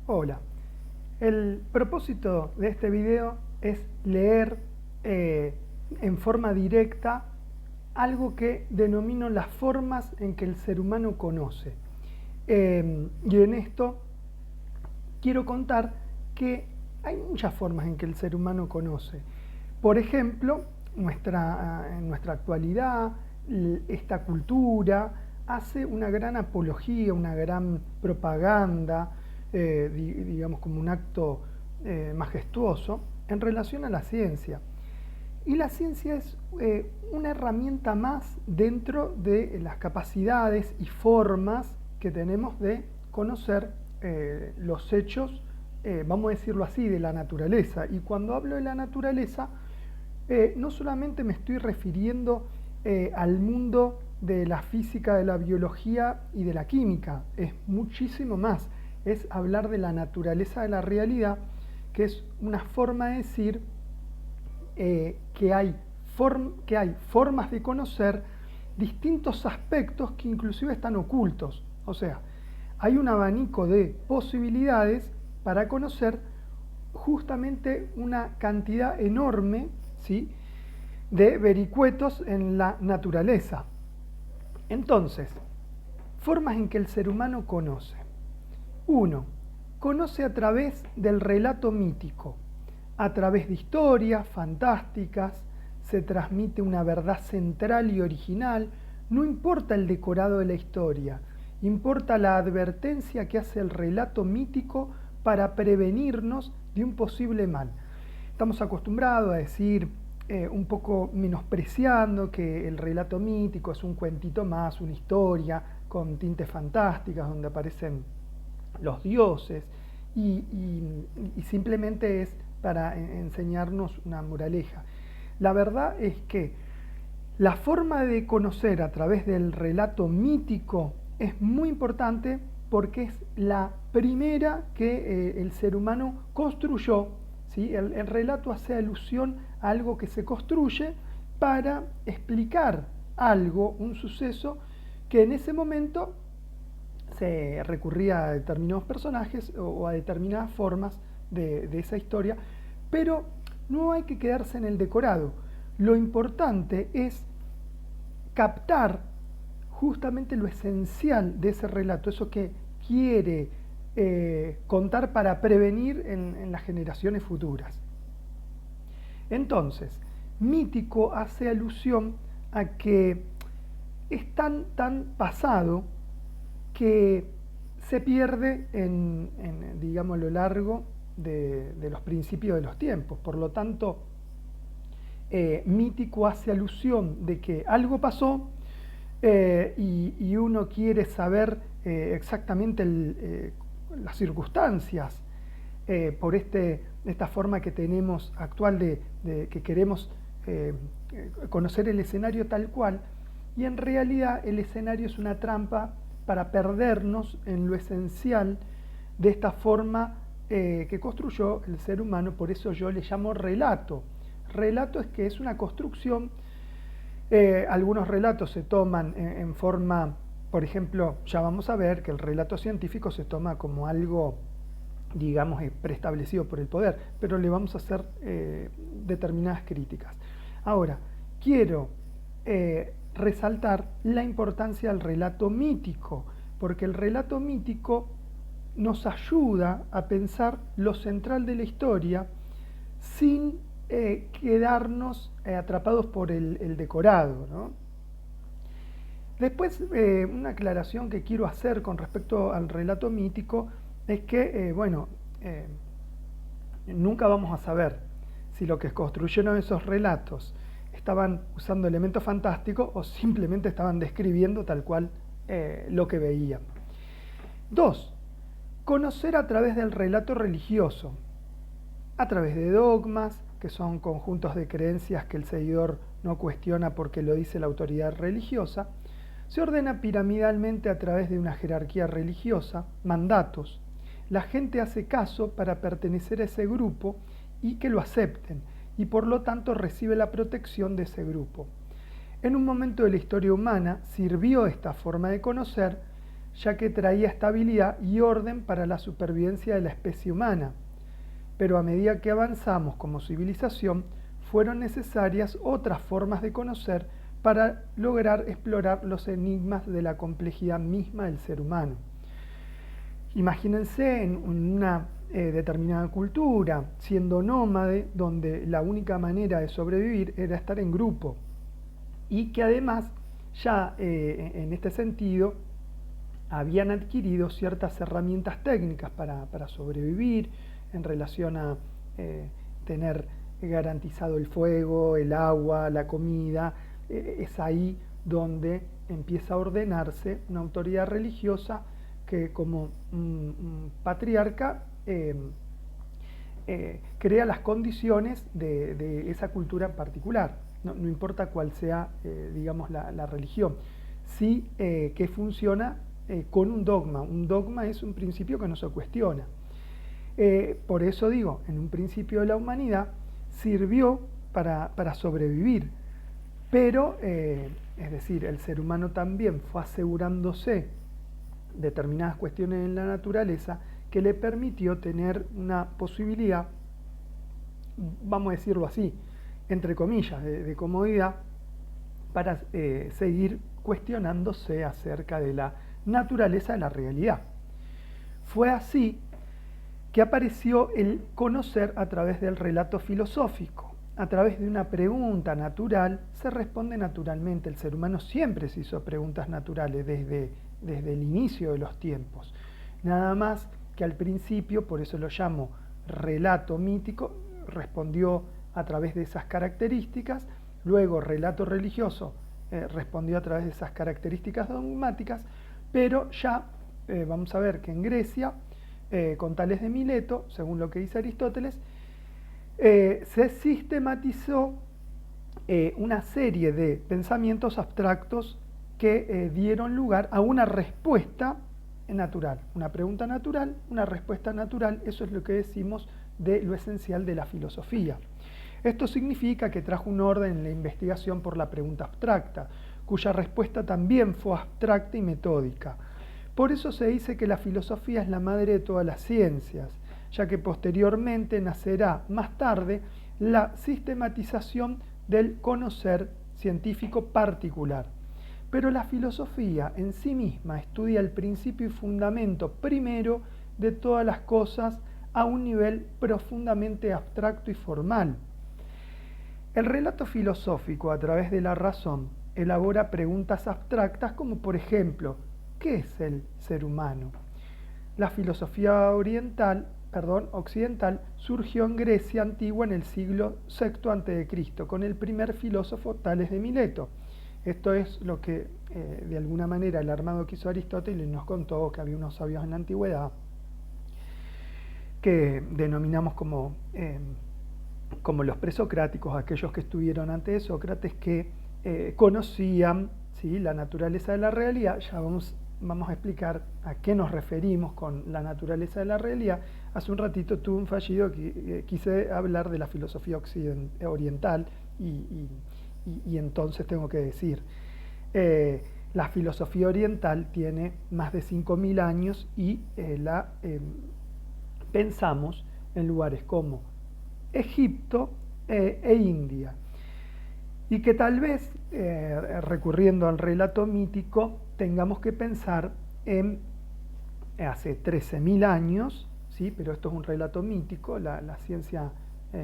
Hola, el propósito de este video es leer en forma directa algo que denomino las formas en que el ser humano conoce. Y en esto quiero contar que hay muchas formas en que el ser humano conoce. Por ejemplo, en nuestra actualidad, esta cultura hace una gran apología, una gran propaganda, digamos como un acto majestuoso en relación a la ciencia. Y la ciencia es una herramienta más dentro de las capacidades y formas que tenemos de conocer los hechos, vamos a decirlo así, de la naturaleza. Y cuando hablo de la naturaleza, no solamente me estoy refiriendo al mundo de la física, de la biología y de la química, es muchísimo más. Es hablar de la naturaleza de la realidad, que es una forma de decir que hay formas de conocer distintos aspectos que inclusive están ocultos. O sea, hay un abanico de posibilidades para conocer justamente una cantidad enorme, ¿sí?, de vericuetos en la naturaleza. Entonces, formas en que el ser humano conoce. 1. Conoce a través del relato mítico. A través de historias fantásticas se transmite una verdad central y original. No importa el decorado de la historia, importa la advertencia que hace el relato mítico para prevenirnos de un posible mal. Estamos acostumbrados a decir, un poco menospreciando, que el relato mítico es un cuentito más, una historia con tintes fantásticas donde aparecen los dioses y simplemente es para enseñarnos una moraleja. La verdad es que la forma de conocer a través del relato mítico es muy importante porque es la primera que el ser humano construyó, ¿sí? El relato hace alusión a algo que se construye para explicar algo, un suceso que en ese momento se recurría a determinados personajes o a determinadas formas de esa historia, pero no hay que quedarse en el decorado. Lo importante es captar justamente lo esencial de ese relato, eso que quiere contar para prevenir en las generaciones futuras. Entonces, mítico hace alusión a que es tan pasado que se pierde digamos, a lo largo de los principios de los tiempos. Por lo tanto, mítico hace alusión de que algo pasó y uno quiere saber exactamente las circunstancias por esta forma que tenemos actual de que queremos conocer el escenario tal cual, y en realidad el escenario es una trampa para perdernos en lo esencial de esta forma que construyó el ser humano. Por eso yo le llamo relato. Relato es que es una construcción. Algunos relatos se toman en forma, por ejemplo, ya vamos a ver que el relato científico se toma como algo, digamos, preestablecido por el poder, pero le vamos a hacer determinadas críticas. Ahora, quiero resaltar la importancia del relato mítico, porque el relato mítico nos ayuda a pensar lo central de la historia sin quedarnos atrapados por el decorado, ¿no? Después, una aclaración que quiero hacer con respecto al relato mítico es que, nunca vamos a saber si lo que construyeron esos relatos estaban usando elementos fantásticos o simplemente estaban describiendo tal cual lo que veían. 2. Conocer a través del relato religioso, a través de dogmas, que son conjuntos de creencias que el seguidor no cuestiona porque lo dice la autoridad religiosa. Se ordena piramidalmente a través de una jerarquía religiosa, mandatos. La gente hace caso para pertenecer a ese grupo y que lo acepten, y por lo tanto recibe la protección de ese grupo. En un momento de la historia humana sirvió esta forma de conocer ya que traía estabilidad y orden para la supervivencia de la especie humana. Pero a medida que avanzamos como civilización, fueron necesarias otras formas de conocer para lograr explorar los enigmas de la complejidad misma del ser humano. Imagínense en una determinada cultura, siendo nómade, donde la única manera de sobrevivir era estar en grupo, y que además ya en este sentido habían adquirido ciertas herramientas técnicas para sobrevivir en relación a tener garantizado el fuego, el agua, la comida. Es ahí donde empieza a ordenarse una autoridad religiosa que como un patriarca crea las condiciones de esa cultura en particular. No importa cuál sea, digamos, la religión. Sí que funciona con un dogma. Un dogma es un principio que no se cuestiona. Por eso digo, en un principio de la humanidad sirvió para sobrevivir. Pero, es decir, el ser humano también fue asegurándose determinadas cuestiones en la naturaleza que le permitió tener una posibilidad, vamos a decirlo así, entre comillas, de comodidad para seguir cuestionándose acerca de la naturaleza de la realidad. Fue así que apareció el conocer a través del relato filosófico. A través de una pregunta natural se responde naturalmente. El ser humano siempre se hizo preguntas naturales desde el inicio de los tiempos. Nada más que al principio, por eso lo llamo relato mítico, respondió a través de esas características. Luego relato religioso respondió a través de esas características dogmáticas, pero ya vamos a ver que en Grecia, con Tales de Mileto, según lo que dice Aristóteles, se sistematizó una serie de pensamientos abstractos que dieron lugar a una respuesta natural, una pregunta natural, una respuesta natural. Eso es lo que decimos de lo esencial de la filosofía. Esto significa que trajo un orden en la investigación por la pregunta abstracta, cuya respuesta también fue abstracta y metódica. Por eso se dice que la filosofía es la madre de todas las ciencias, ya que posteriormente nacerá más tarde la sistematización del conocer científico particular. Pero la filosofía en sí misma estudia el principio y fundamento primero de todas las cosas a un nivel profundamente abstracto y formal. El relato filosófico a través de la razón elabora preguntas abstractas como por ejemplo, ¿qué es el ser humano? La filosofía occidental surgió en Grecia antigua en el siglo VI a.C. con el primer filósofo Tales de Mileto. Esto es lo que de alguna manera el armado que hizo Aristóteles nos contó, que había unos sabios en la antigüedad que denominamos como los presocráticos, aquellos que estuvieron antes de Sócrates, que conocían, ¿sí?, la naturaleza de la realidad. Ya vamos a explicar a qué nos referimos con la naturaleza de la realidad. Hace un ratito tuve un fallido que quise hablar de la filosofía oriental y entonces tengo que decir, la filosofía oriental tiene más de 5.000 años y pensamos en lugares como Egipto e India, y que tal vez, recurriendo al relato mítico, tengamos que pensar en hace 13.000 años, ¿sí? Pero esto es un relato mítico, la ciencia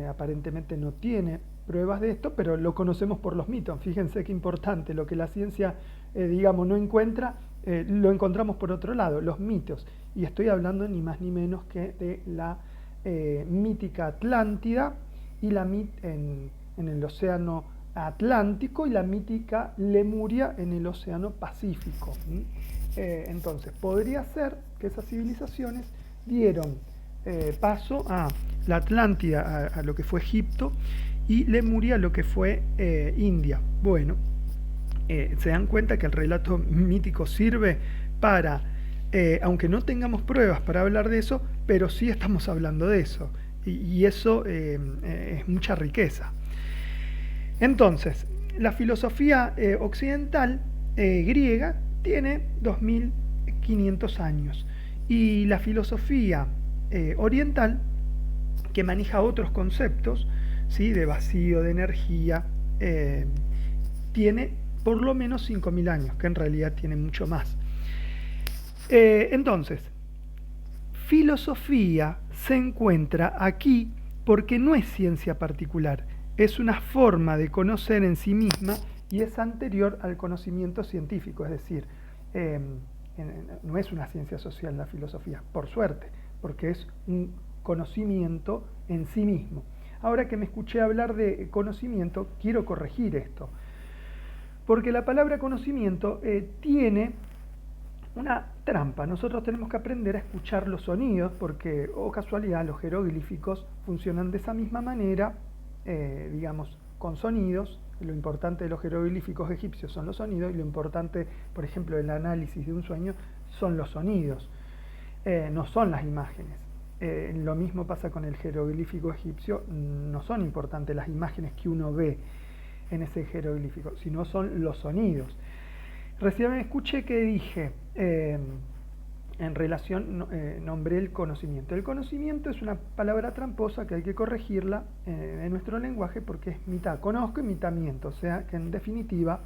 aparentemente no tiene pruebas de esto, pero lo conocemos por los mitos. Fíjense qué importante, lo que la ciencia, digamos, no encuentra, lo encontramos por otro lado, los mitos. Y estoy hablando ni más ni menos que de la mítica Atlántida y en el océano Atlántico, y la mítica Lemuria en el océano Pacífico. Entonces, podría ser que esas civilizaciones dieron paso a la Atlántida, a lo que fue Egipto, y Lemuria a lo que fue India. Bueno, se dan cuenta que el relato mítico sirve para, aunque no tengamos pruebas para hablar de eso, pero sí estamos hablando de eso, y eso es mucha riqueza. Entonces, la filosofía occidental griega tiene 2.000 500 años. Y la filosofía oriental, que maneja otros conceptos, ¿sí?, de vacío, de energía, tiene por lo menos 5.000 años, que en realidad tiene mucho más. Entonces, filosofía se encuentra aquí porque no es ciencia particular, es una forma de conocer en sí misma y es anterior al conocimiento científico, es decir, no es una ciencia social la filosofía, por suerte, porque es un conocimiento en sí mismo. Ahora que me escuché hablar de conocimiento, quiero corregir esto, porque la palabra conocimiento tiene una trampa. Nosotros tenemos que aprender a escuchar los sonidos, porque, oh casualidad, los jeroglíficos funcionan de esa misma manera, digamos, con sonidos. Lo importante de los jeroglíficos egipcios son los sonidos, y lo importante, por ejemplo, del análisis de un sueño son los sonidos, no son las imágenes. Lo mismo pasa con el jeroglífico egipcio, no son importantes las imágenes que uno ve en ese jeroglífico, sino son los sonidos. Recién me escuché que dije, en relación, nombré el conocimiento. El conocimiento es una palabra tramposa que hay que corregirla en nuestro lenguaje, porque es mitad conozco y mitad miento, o sea que en definitiva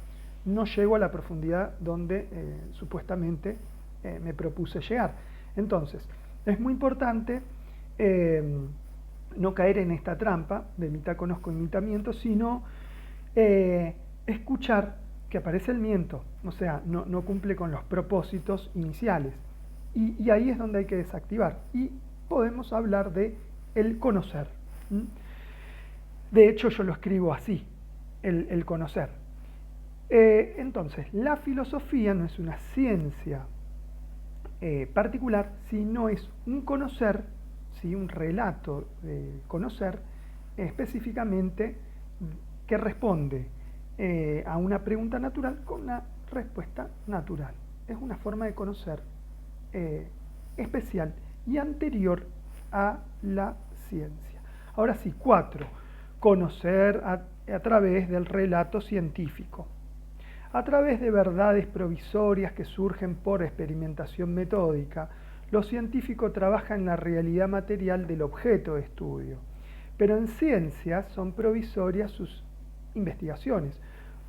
no llego a la profundidad donde supuestamente me propuse llegar. Entonces, es muy importante no caer en esta trampa de mitad conozco y mitad miento, sino escuchar que aparece el miento, o sea, no cumple con los propósitos iniciales. Y ahí es donde hay que desactivar. Y podemos hablar de el conocer. De hecho, yo lo escribo así, el conocer. Entonces, la filosofía no es una ciencia particular, sino es un conocer, ¿sí?, un relato de conocer específicamente que responde a una pregunta natural con una respuesta natural. Es una forma de conocer especial y anterior a la ciencia. Ahora sí, 4. Conocer a través del relato científico. A través de verdades provisorias que surgen por experimentación metódica, los científicos trabajan en la realidad material del objeto de estudio. Pero en ciencias son provisorias sus investigaciones.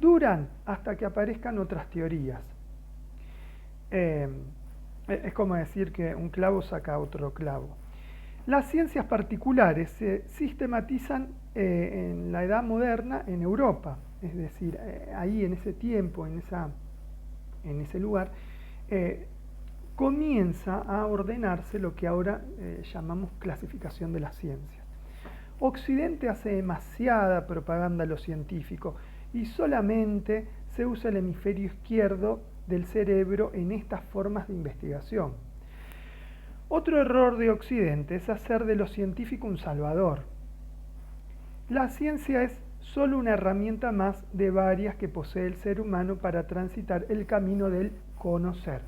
Duran hasta que aparezcan otras teorías. Es como decir que un clavo saca otro clavo. Las ciencias particulares se sistematizan en la edad moderna en Europa, es decir, ahí en ese tiempo, en ese lugar, comienza a ordenarse lo que ahora llamamos clasificación de las ciencias. Occidente hace demasiada propaganda a lo científico y solamente se usa el hemisferio izquierdo del cerebro en estas formas de investigación. Otro error de Occidente es hacer de lo científico un salvador. La ciencia es solo una herramienta más de varias que posee el ser humano para transitar el camino del conocer.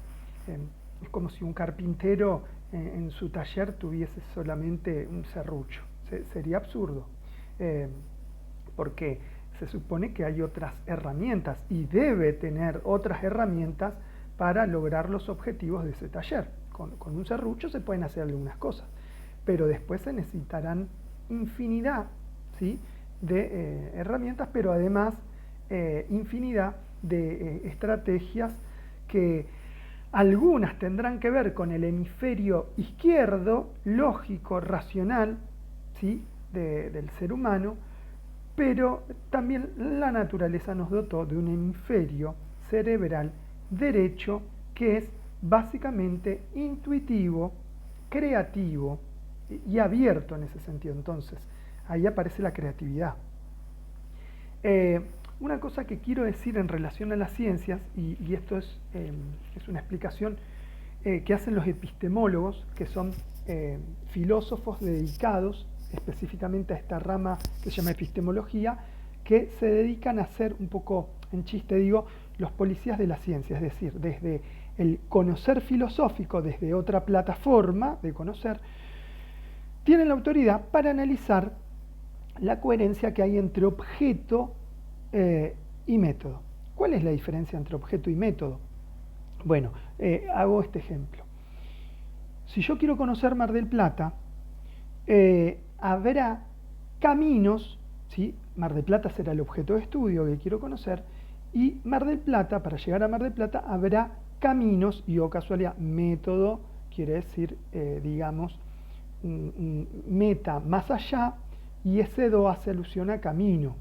Es como si un carpintero en su taller tuviese solamente un serrucho. Sería absurdo, porque se supone que hay otras herramientas y debe tener otras herramientas para lograr los objetivos de ese taller. Con un serrucho se pueden hacer algunas cosas, pero después se necesitarán infinidad, ¿sí?, de herramientas, pero además infinidad de estrategias que algunas tendrán que ver con el hemisferio izquierdo, lógico, racional, ¿sí?, del ser humano, pero también la naturaleza nos dotó de un hemisferio cerebral derecho que es básicamente intuitivo, creativo y abierto en ese sentido. Entonces, ahí aparece la creatividad. Una cosa que quiero decir en relación a las ciencias, y esto es una explicación que hacen los epistemólogos, que son filósofos dedicados específicamente a esta rama que se llama epistemología, que se dedican a ser un poco, en chiste digo, los policías de la ciencia, es decir, desde el conocer filosófico, desde otra plataforma de conocer, tienen la autoridad para analizar la coherencia que hay entre objeto y método. ¿Cuál es la diferencia entre objeto y método? Bueno, hago este ejemplo. Si yo quiero conocer Mar del Plata, habrá caminos, ¿sí? Mar del Plata será el objeto de estudio que quiero conocer, y Mar del Plata, para llegar a Mar del Plata, habrá caminos, y o casualidad, método, quiere decir, digamos, meta más allá, y ese do hace alusión a camino.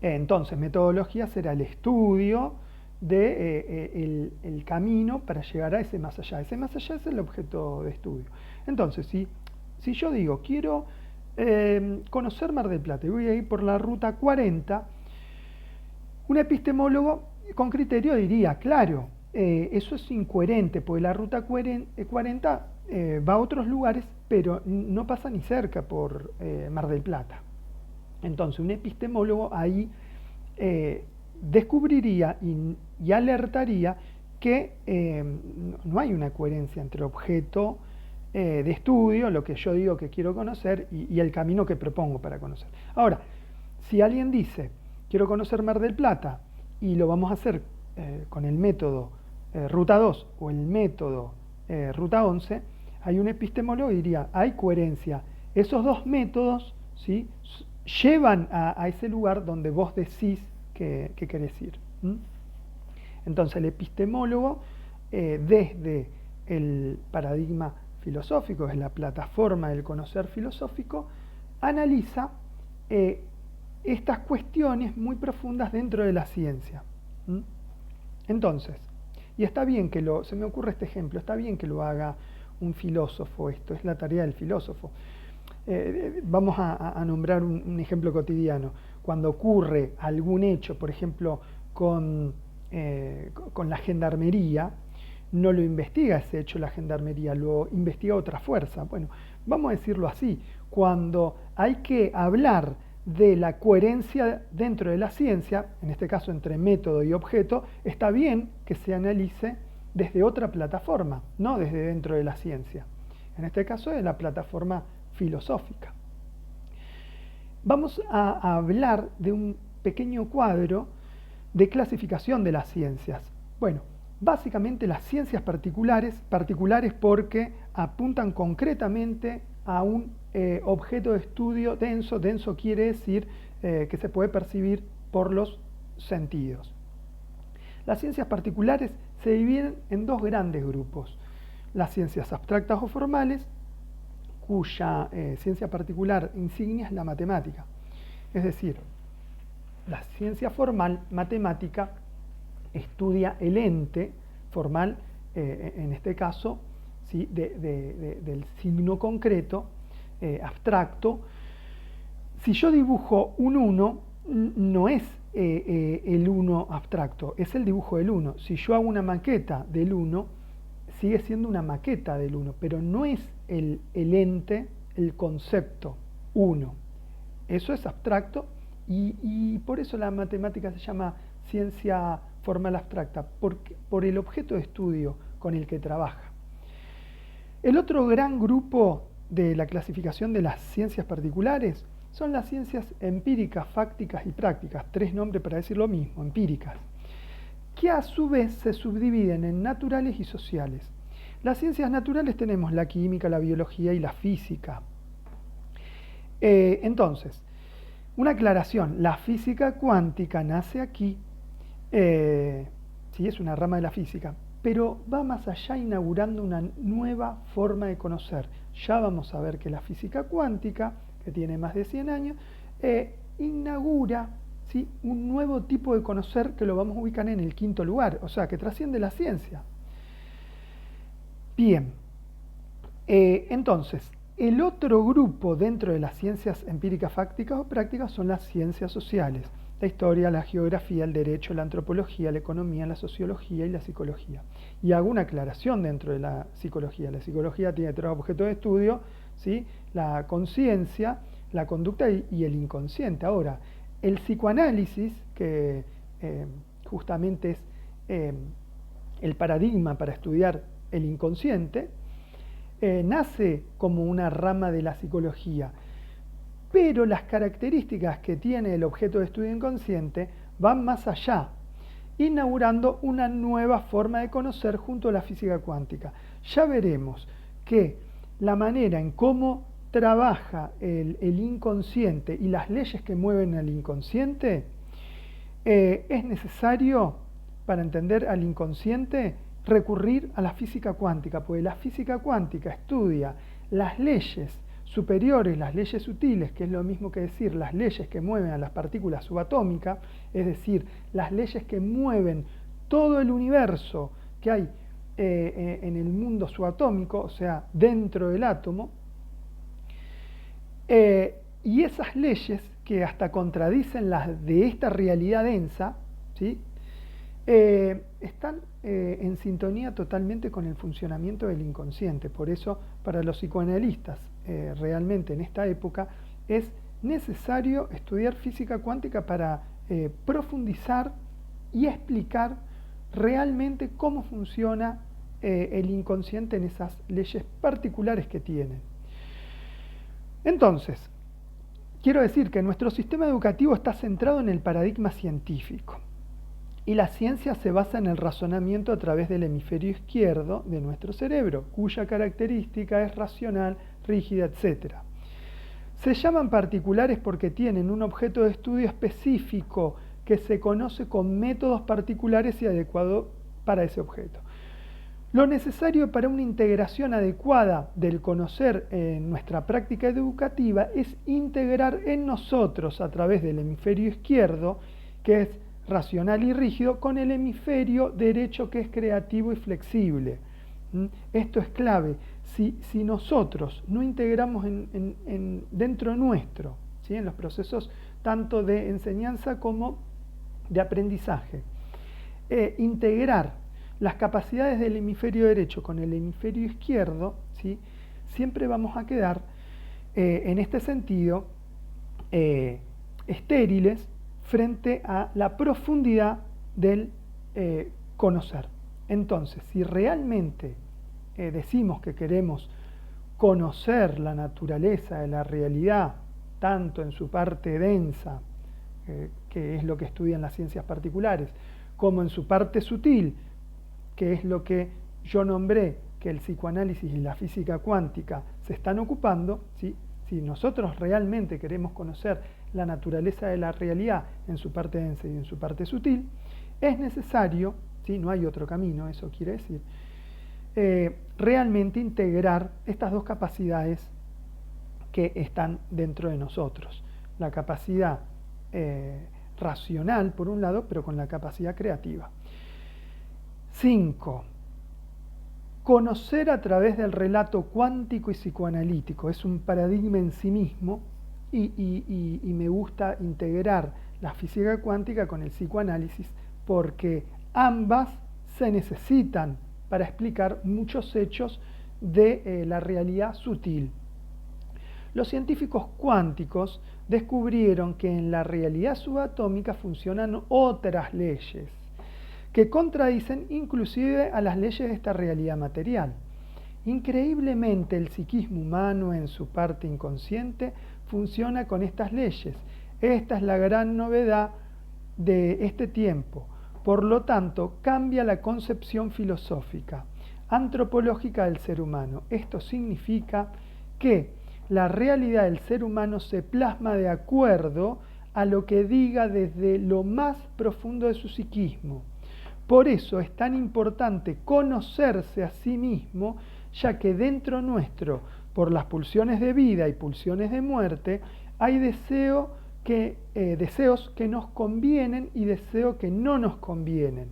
Entonces, metodología será el estudio de el camino para llegar a ese más allá. Ese más allá es el objeto de estudio. Entonces, si yo digo, quiero conocer Mar del Plata y voy a ir por la ruta 40, un epistemólogo con criterio diría, claro, eso es incoherente, porque la ruta 40 va a otros lugares, pero no pasa ni cerca por Mar del Plata. Entonces, un epistemólogo ahí descubriría y alertaría que no hay una coherencia entre objeto de estudio, lo que yo digo que quiero conocer, y el camino que propongo para conocer. Ahora, si alguien dice, quiero conocer Mar del Plata, y lo vamos a hacer con el método Ruta 2 o el método Ruta 11, hay un epistemólogo que diría, hay coherencia. Esos dos métodos, ¿sí?, llevan a ese lugar donde vos decís que querés ir. Entonces el epistemólogo, desde el paradigma filosófico, es la plataforma del conocer filosófico, analiza estas cuestiones muy profundas dentro de la ciencia. Entonces, y está bien que se me ocurre este ejemplo, está bien que lo haga un filósofo, esto es la tarea del filósofo. Vamos a nombrar un ejemplo cotidiano. Cuando ocurre algún hecho, por ejemplo, con la gendarmería, no lo investiga ese hecho la gendarmería, lo investiga otra fuerza. Bueno, vamos a decirlo así, cuando hay que hablar de la coherencia dentro de la ciencia, en este caso entre método y objeto, está bien que se analice desde otra plataforma, no desde dentro de la ciencia. En este caso es la plataforma filosófica. Vamos a hablar de un pequeño cuadro de clasificación de las ciencias. Bueno, básicamente las ciencias particulares porque apuntan concretamente a un objeto de estudio denso. Denso quiere decir que se puede percibir por los sentidos. Las ciencias particulares se dividen en dos grandes grupos. Las ciencias abstractas o formales, cuya ciencia particular insignia es la matemática. Es decir, la ciencia formal, matemática, estudia el ente formal, en este caso, ¿sí?, del signo concreto, abstracto. Si yo dibujo un 1, no es el 1 abstracto, es el dibujo del 1. Si yo hago una maqueta del 1, sigue siendo una maqueta del 1, pero no es el ente, el concepto 1. Eso es abstracto y por eso la matemática se llama ciencia formal abstracta, por el objeto de estudio con el que trabaja. El otro gran grupo de la clasificación de las ciencias particulares son las ciencias empíricas, fácticas y prácticas, tres nombres para decir lo mismo, empíricas, que a su vez se subdividen en naturales y sociales. Las ciencias naturales tenemos la química, la biología y la física. Entonces, una aclaración, la física cuántica nace aquí, sí, es una rama de la física, pero va más allá inaugurando una nueva forma de conocer. Ya vamos a ver que la física cuántica, que tiene más de 100 años, inaugura, ¿sí?, un nuevo tipo de conocer que lo vamos a ubicar en el quinto lugar, o sea, que trasciende la ciencia. Bien, entonces, el otro grupo dentro de las ciencias empíricas, fácticas o prácticas son las ciencias sociales. La historia, la geografía, el derecho, la antropología, la economía, la sociología y la psicología. Y hago una aclaración dentro de la psicología. La psicología tiene tres objetos de estudio, ¿sí?, la conciencia, la conducta y el inconsciente. Ahora, el psicoanálisis, que justamente es el paradigma para estudiar el inconsciente, nace como una rama de la psicología, pero las características que tiene el objeto de estudio inconsciente van más allá. inaugurando una nueva forma de conocer junto a la física cuántica. Ya veremos que la manera en cómo trabaja el inconsciente y las leyes que mueven al inconsciente es necesario, para entender al inconsciente, recurrir a la física cuántica, porque la física cuántica estudia las leyes superiores, las leyes sutiles, que es lo mismo que decir las leyes que mueven a las partículas subatómicas, es decir, las leyes que mueven todo el universo que hay en el mundo subatómico, o sea, dentro del átomo, y esas leyes que hasta contradicen las de esta realidad densa, ¿sí? Están en sintonía totalmente con el funcionamiento del inconsciente. Por eso, para los psicoanalistas, realmente en esta época, es necesario estudiar física cuántica para profundizar y explicar realmente cómo funciona el inconsciente en esas leyes particulares que tiene. Entonces, quiero decir que nuestro sistema educativo está centrado en el paradigma científico. Y la ciencia se basa en el razonamiento a través del hemisferio izquierdo de nuestro cerebro, cuya característica es racional, rígida, etc. Se llaman particulares porque tienen un objeto de estudio específico que se conoce con métodos particulares y adecuado para ese objeto. Lo necesario para una integración adecuada del conocer en nuestra práctica educativa es integrar en nosotros a través del hemisferio izquierdo, que es racional y rígido, con el hemisferio derecho, que es creativo y flexible. Esto es clave. Si nosotros no integramos dentro nuestro, ¿sí? En los procesos tanto de enseñanza como de aprendizaje, integrar las capacidades del hemisferio derecho con el hemisferio izquierdo, ¿sí? Siempre vamos a quedar, en este sentido, estériles frente a la profundidad del conocer. Entonces, si realmente decimos que queremos conocer la naturaleza de la realidad, tanto en su parte densa, que es lo que estudian las ciencias particulares, como en su parte sutil, que es lo que yo nombré, que el psicoanálisis y la física cuántica se están ocupando, ¿sí? Si nosotros realmente queremos conocer la naturaleza de la realidad en su parte densa y en su parte sutil, es necesario, ¿sí? No hay otro camino, eso quiere decir, realmente integrar estas dos capacidades que están dentro de nosotros. La capacidad racional, por un lado, pero con la capacidad creativa. 5. Conocer a través del relato cuántico y psicoanalítico. Es un paradigma en sí mismo y me gusta integrar la física cuántica con el psicoanálisis porque ambas se necesitan para explicar muchos hechos de la realidad sutil. Los científicos cuánticos descubrieron que en la realidad subatómica funcionan otras leyes que contradicen inclusive a las leyes de esta realidad material. Increíblemente, el psiquismo humano en su parte inconsciente funciona con estas leyes. Esta es la gran novedad de este tiempo. Por lo tanto, cambia la concepción filosófica, antropológica del ser humano. Esto significa que la realidad del ser humano se plasma de acuerdo a lo que diga desde lo más profundo de su psiquismo. Por eso es tan importante conocerse a sí mismo, ya que dentro nuestro, por las pulsiones de vida y pulsiones de muerte, hay deseos que nos convienen y deseos que no nos convienen.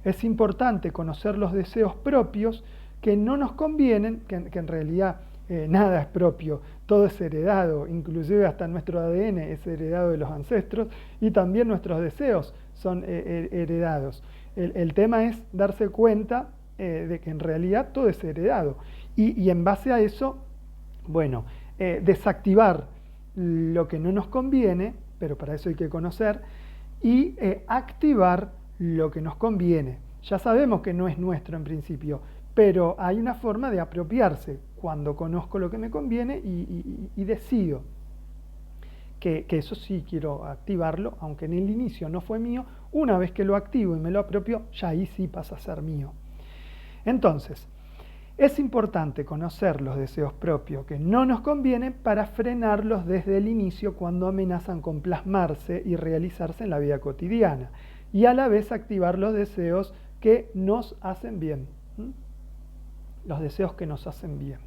Es importante conocer los deseos propios que no nos convienen, que en realidad nada es propio, todo es heredado, inclusive hasta nuestro ADN es heredado de los ancestros y también nuestros deseos son heredados. El tema es darse cuenta de que en realidad todo es heredado y en base a eso, bueno, desactivar lo que no nos conviene, pero para eso hay que conocer, y activar lo que nos conviene. Ya sabemos que no es nuestro en principio, pero hay una forma de apropiarse cuando conozco lo que me conviene y decido que eso sí quiero activarlo, aunque en el inicio no fue mío Una vez que lo activo y me lo apropio, ya ahí sí pasa a ser mío. Entonces, es importante conocer los deseos propios que no nos convienen para frenarlos desde el inicio cuando amenazan con plasmarse y realizarse en la vida cotidiana, y a la vez activar los deseos que nos hacen bien. Los deseos que nos hacen bien,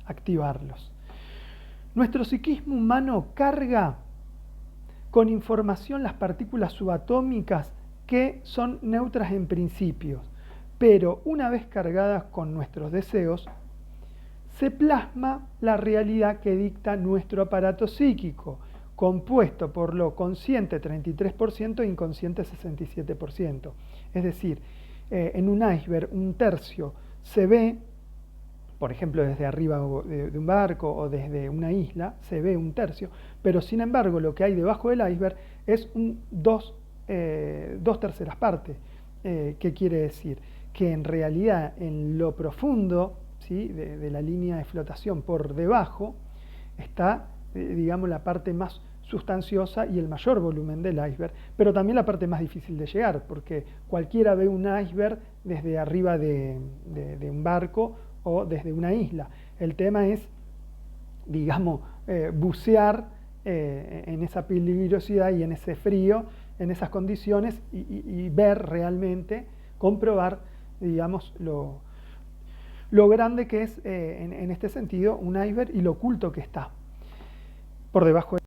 activarlos. Nuestro psiquismo humano carga con información las partículas subatómicas que son neutras en principio, pero una vez cargadas con nuestros deseos, se plasma la realidad que dicta nuestro aparato psíquico, compuesto por lo consciente 33% e inconsciente 67%. Es decir, en un iceberg, un tercio se ve, por ejemplo, desde arriba de un barco o desde una isla, se ve un tercio, pero sin embargo lo que hay debajo del iceberg es dos terceras partes. ¿Qué quiere decir? Que en realidad en lo profundo, ¿sí?, de la línea de flotación por debajo está, digamos, la parte más sustanciosa y el mayor volumen del iceberg, pero también la parte más difícil de llegar, porque cualquiera ve un iceberg desde arriba de un barco o desde una isla. El tema es, digamos, bucear en esa peligrosidad y en ese frío, en esas condiciones y ver realmente, comprobar, digamos, lo grande que es en este sentido un iceberg y lo oculto que está por debajo